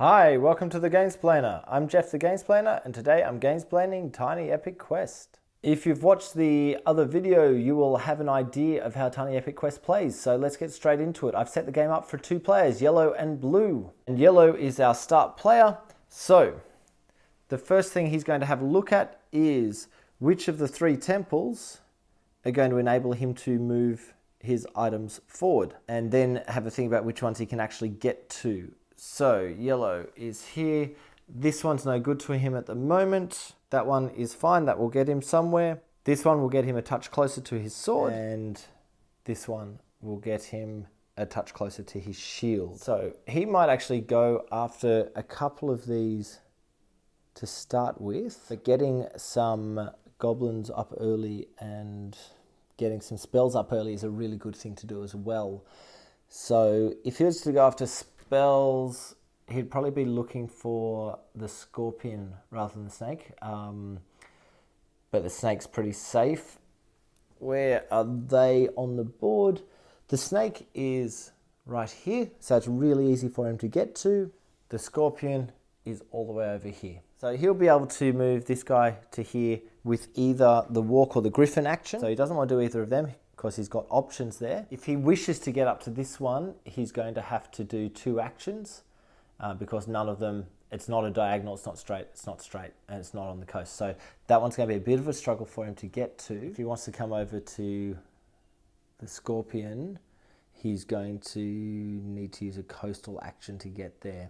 Hi, welcome to the Gamesplainer. I'm Jeff the Gamesplainer, and today I'm gamesplaining Tiny Epic Quest. If you've watched the other video, you will have an idea of how Tiny Epic Quest plays, so let's get straight into it. I've set the game up for 2 players, yellow and blue. And yellow is our start player, so the first thing he's going to have a look at is which of the 3 temples are going to enable him to move his items forward, and then have a think about which ones he can actually get to. So yellow is here. This one's no good to him at the moment. That one is fine. That will get him somewhere. This one will get him a touch closer to his sword. And this one will get him a touch closer to his shield. So he might actually go after a couple of these to start with. But getting some goblins up early and getting some spells up early is a really good thing to do as well. So if he was to go after spells, he'd probably be looking for the scorpion rather than the snake. But the snake's pretty safe. Where are they on the board? The snake is right here, so it's really easy for him to get to. The scorpion is all the way over here. So he'll be able to move this guy to here with either the walk or the griffin action. So he doesn't want to do either of them, because he's got options there. If he wishes to get up to this one, he's going to have to do 2 actions because none of them, it's not a diagonal, it's not straight, and it's not on the coast. So that one's going to be a bit of a struggle for him to get to. If he wants to come over to the scorpion, he's going to need to use a coastal action to get there.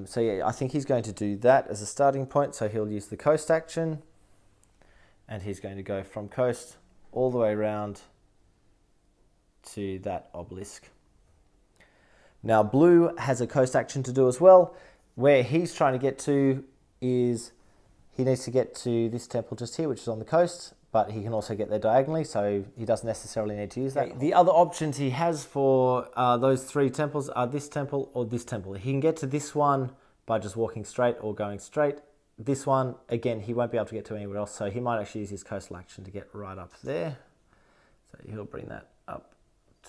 So yeah, I think he's going to do that as a starting point. So he'll use the coast action, and he's going to go from coast all the way around to that obelisk. Now blue has a coast action to do as well. Where he's trying to get to is he needs to get to this temple just here, which is on the coast, but he can also get there diagonally, so he doesn't necessarily need to use that. The other options he has for those 3 temples are this temple or this temple. He can get to this one by just walking straight or going straight. This one, again, he won't be able to get to anywhere else, so he might actually use his coastal action to get right up there. So he'll bring that up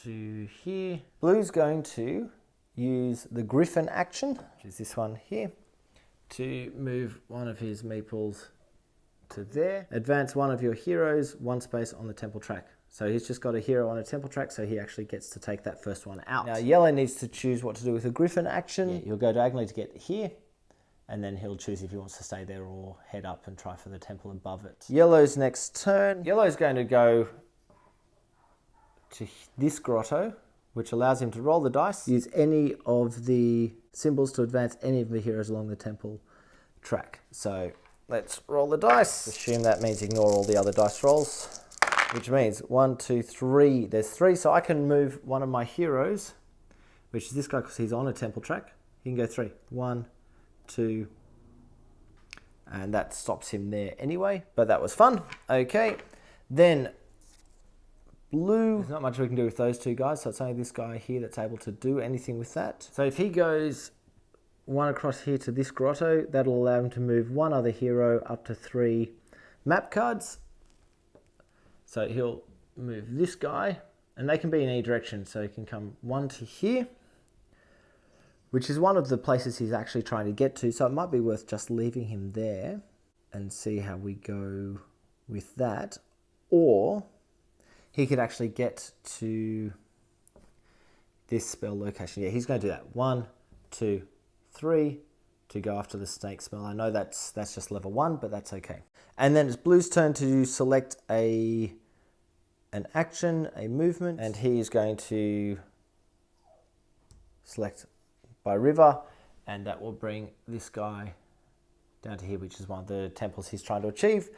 to here. Blue's going to use the griffin action, which is this one here, to move one of his meeples to there. Advance one of your heroes 1 space on the temple track. So he's just got a hero on a temple track, so he actually gets to take that first one out. Now yellow needs to choose what to do with the griffin action. Yeah, he'll go diagonally to get here, and then he'll choose if he wants to stay there or head up and try for the temple above it. Yellow's next turn. Yellow's going to go to this grotto, which allows him to roll the dice, use any of the symbols to advance any of the heroes along the temple track. So let's roll the dice. Assume that means ignore all the other dice rolls, which means 1, 2, 3. There's 3, so I can move one of my heroes, which is this guy because he's on a temple track. He can go 3. 1, 2, and that stops him there anyway, but that was fun. Okay, then blue, there's not much we can do with those 2 guys, so it's only this guy here that's able to do anything with that. So if he goes 1 across here to this grotto, that'll allow him to move 1 other hero up to 3 map cards. So he'll move this guy, and they can be in any direction, so he can come 1 to here, which is one of the places he's actually trying to get to, so it might be worth just leaving him there and see how we go with that. Or he could actually get to this spell location. Yeah, he's going to do that. 1, 2, 3 to go after the snake spell. I know that's just level 1, but that's okay. And then it's blue's turn to select an action, a movement, and he is going to select by river, and that will bring this guy down to here, which is one of the temples he's trying to achieve.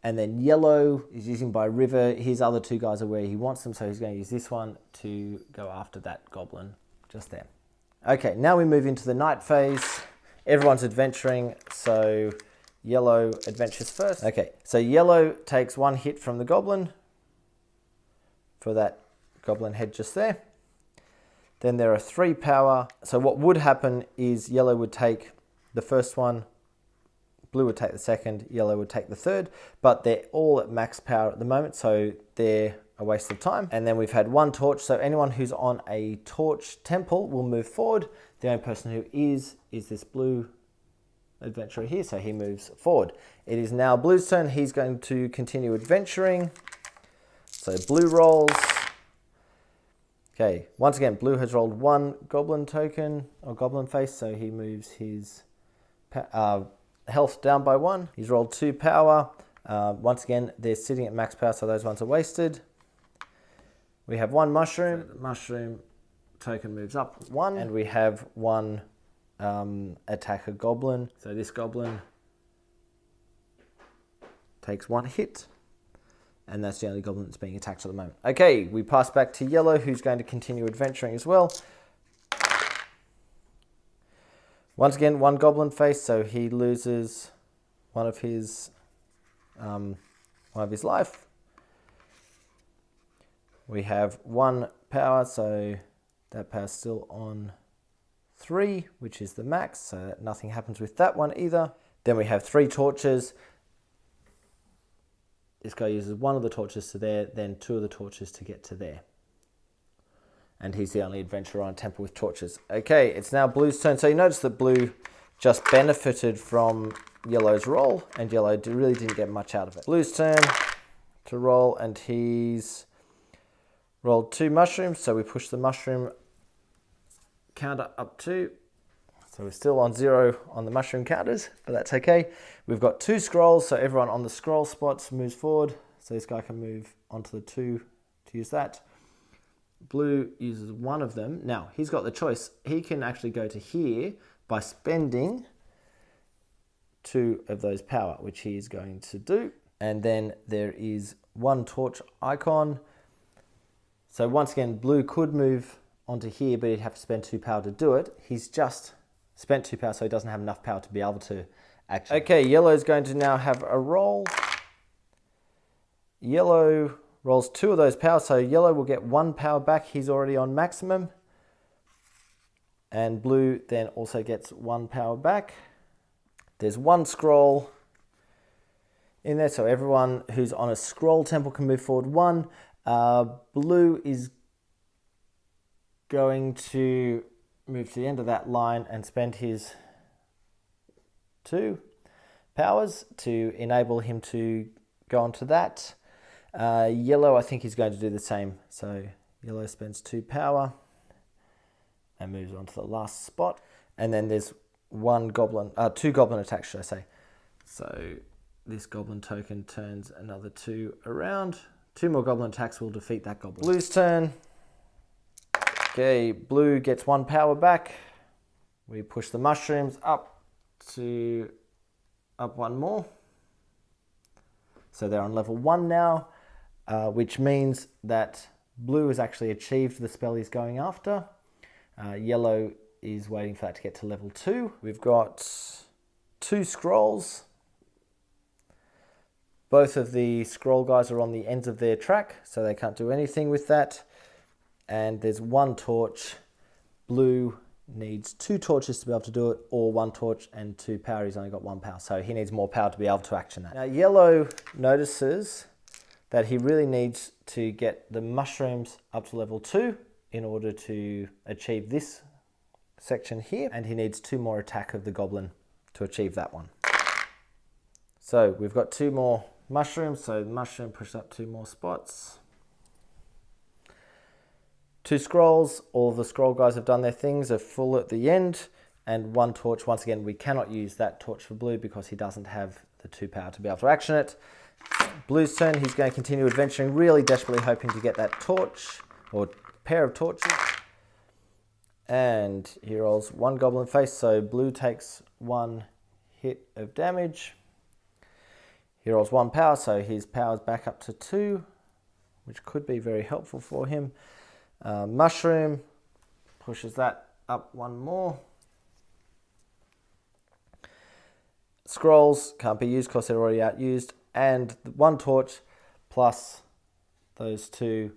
And then yellow is using by river. His other 2 guys are where he wants them, so he's going to use this one to go after that goblin just there. Okay, now we move into the night phase. Everyone's adventuring, so yellow adventures first. Okay, so yellow takes 1 hit from the goblin for that goblin head just there. Then there are 3 power. So what would happen is yellow would take the first one, blue would take the second, yellow would take the third, but they're all at max power at the moment, so they're a waste of time. And then we've had 1 torch, so anyone who's on a torch temple will move forward. The only person who is this blue adventurer here, so he moves forward. It is now Blue's turn. He's going to continue adventuring. So blue rolls. Okay, once again, blue has rolled 1 goblin token or goblin face, so he moves his health down by 1. He's rolled 2 power. Once again, they're sitting at max power, so those ones are wasted. We have 1 mushroom. So the mushroom token moves up 1, and we have 1 attacker goblin. So this goblin takes 1 hit, and that's the only goblin that's being attacked at the moment. Okay, we pass back to yellow, who's going to continue adventuring as well. Once again, 1 goblin face, so he loses one of his life. We have 1 power, so that power's still on 3, which is the max, so nothing happens with that one either. Then we have 3 torches. This guy uses 1 of the torches to there, then 2 of the torches to get to there. And he's the only adventurer on a temple with torches. Okay, it's now Blue's turn. So you notice that Blue just benefited from Yellow's roll, and Yellow really didn't get much out of it. Blue's turn to roll, and he's rolled 2 mushrooms, so we push the mushroom counter up 2. So we're still on 0 on the mushroom counters, but that's okay. We've got 2 scrolls, so everyone on the scroll spots moves forward. So this guy can move onto the 2 to use that. Blue uses 1 of them. Now, he's got the choice. He can actually go to here by spending 2 of those power, which he's going to do. And then there is 1 torch icon. So once again, Blue could move onto here, but he'd have to spend 2 power to do it. He's just spent 2 power, so he doesn't have enough power to be able to actually. Okay, Yellow's going to now have a roll. Yellow rolls 2 of those power, so Yellow will get 1 power back. He's already on maximum. And Blue then also gets 1 power back. There's 1 scroll in there, so everyone who's on a scroll temple can move forward 1. Blue is going to move to the end of that line and spend his 2 powers to enable him to go onto that. Yellow, I think he's going to do the same. So Yellow spends 2 power and moves on to the last spot. And then there's 2 goblin attacks, should I say. So this goblin token turns another 2 around. 2 more goblin attacks will defeat that goblin. Blue's turn. Okay, Blue gets 1 power back. We push the mushrooms up 1 more. So they're on level 1 now, which means that Blue has actually achieved the spell he's going after. Yellow is waiting for that to get to level 2. We've got 2 scrolls. Both of the scroll guys are on the ends of their track, so they can't do anything with that. And there's 1 torch. Blue needs 2 torches to be able to do it, or 1 torch and 2 power. He's only got 1 power, so he needs more power to be able to action that. Now, Yellow notices that he really needs to get the mushrooms up to level 2 in order to achieve this section here, and he needs 2 more attack of the goblin to achieve that one. So we've got 2 more mushrooms, so the mushroom pushes up 2 more spots. 2 scrolls, all the scroll guys have done their things, are full at the end, and 1 torch. Once again, we cannot use that torch for Blue because he doesn't have the 2 power to be able to action it. Blue's turn, he's going to continue adventuring, really desperately hoping to get that torch, or pair of torches. And he rolls 1 goblin face, so Blue takes 1 hit of damage. He rolls 1 power, so his power's back up to 2, which could be very helpful for him. Mushroom pushes that up 1 more. Scrolls can't be used because they're already outused. And 1 torch plus those 2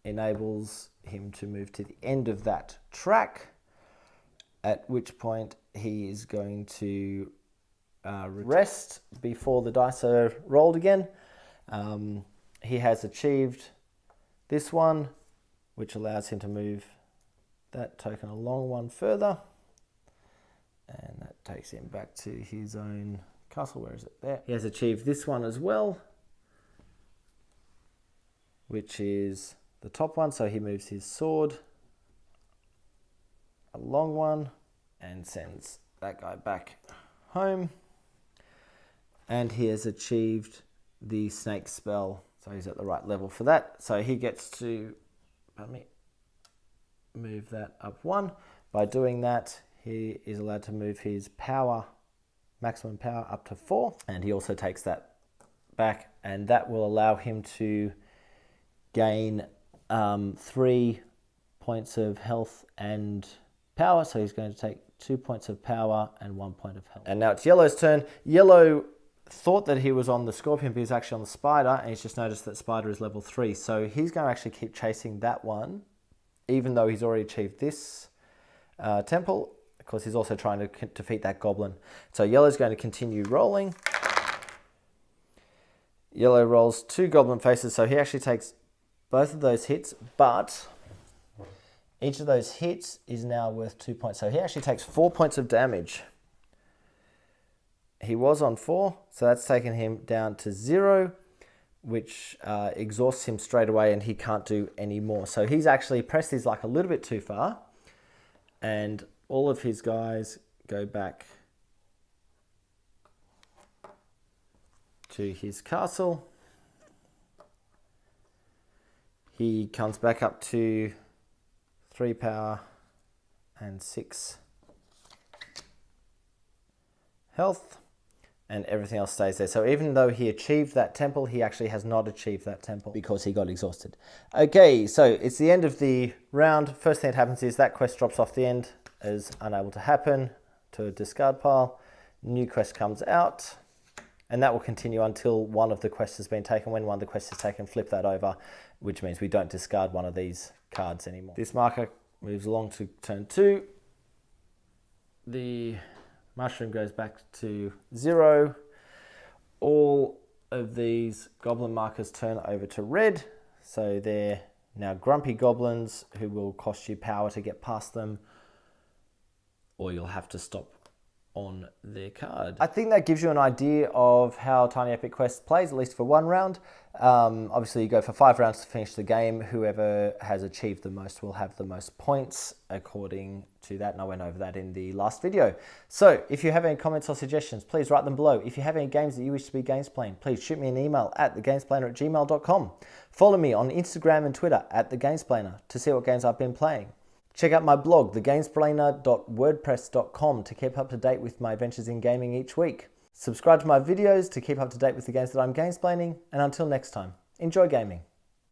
enables him to move to the end of that track, at which point he is going to rest before the dice are rolled again. He has achieved this one, which allows him to move that token along 1 further. takes him back to his own castle. Where is it? There. He has achieved this one as well, which is the top one. So he moves his sword, a long one, and sends that guy back home. And he has achieved the snake spell. So he's at the right level for that. So he gets to, pardon me, move that up one. By doing that, he is allowed to move his power, maximum power, up to 4. And he also takes that back, and that will allow him to gain 3 points of health and power. So he's going to take 2 points of power and 1 point of health. And now it's Yellow's turn. Yellow thought that he was on the scorpion, but he's actually on the spider, and he's just noticed that spider is level 3. So he's going to actually keep chasing that one, even though he's already achieved this temple. Of course, he's also trying to defeat that goblin. So Yellow's going to continue rolling. Yellow rolls 2 goblin faces, so he actually takes both of those hits, but each of those hits is now worth 2 points. So he actually takes 4 points of damage. He was on 4, so that's taken him down to 0, which exhausts him straight away, and he can't do any more. So he's actually pressed his luck a little bit too far, and all of his guys go back to his castle. He comes back up to 3 power and 6 health, and everything else stays there. So even though he achieved that temple, he actually has not achieved that temple because he got exhausted. Okay, so it's the end of the round. First thing that happens is that quest drops off the end as unable to happen to a discard pile. New quest comes out, and that will continue until one of the quests has been taken. When one of the quests is taken, flip that over, which means we don't discard one of these cards anymore. This marker moves along to turn 2. The mushroom goes back to 0. All of these goblin markers turn over to red. So they're now grumpy goblins who will cost you power to get past them, or you'll have to stop on their card. I think that gives you an idea of how Tiny Epic Quest plays, at least for one round. Obviously you go for 5 rounds to finish the game. Whoever has achieved the most will have the most points according to that, and I went over that in the last video. So if you have any comments or suggestions, please write them below. If you have any games that you wish to be Gamesplayed, please shoot me an email at thegamesplainer@gmail.com. Follow me on Instagram and Twitter at thegamesplainer to see what games I've been playing. Check out my blog, thegamesplainer.wordpress.com, to keep up to date with my adventures in gaming each week. Subscribe to my videos to keep up to date with the games that I'm gamesplaining, and until next time, enjoy gaming.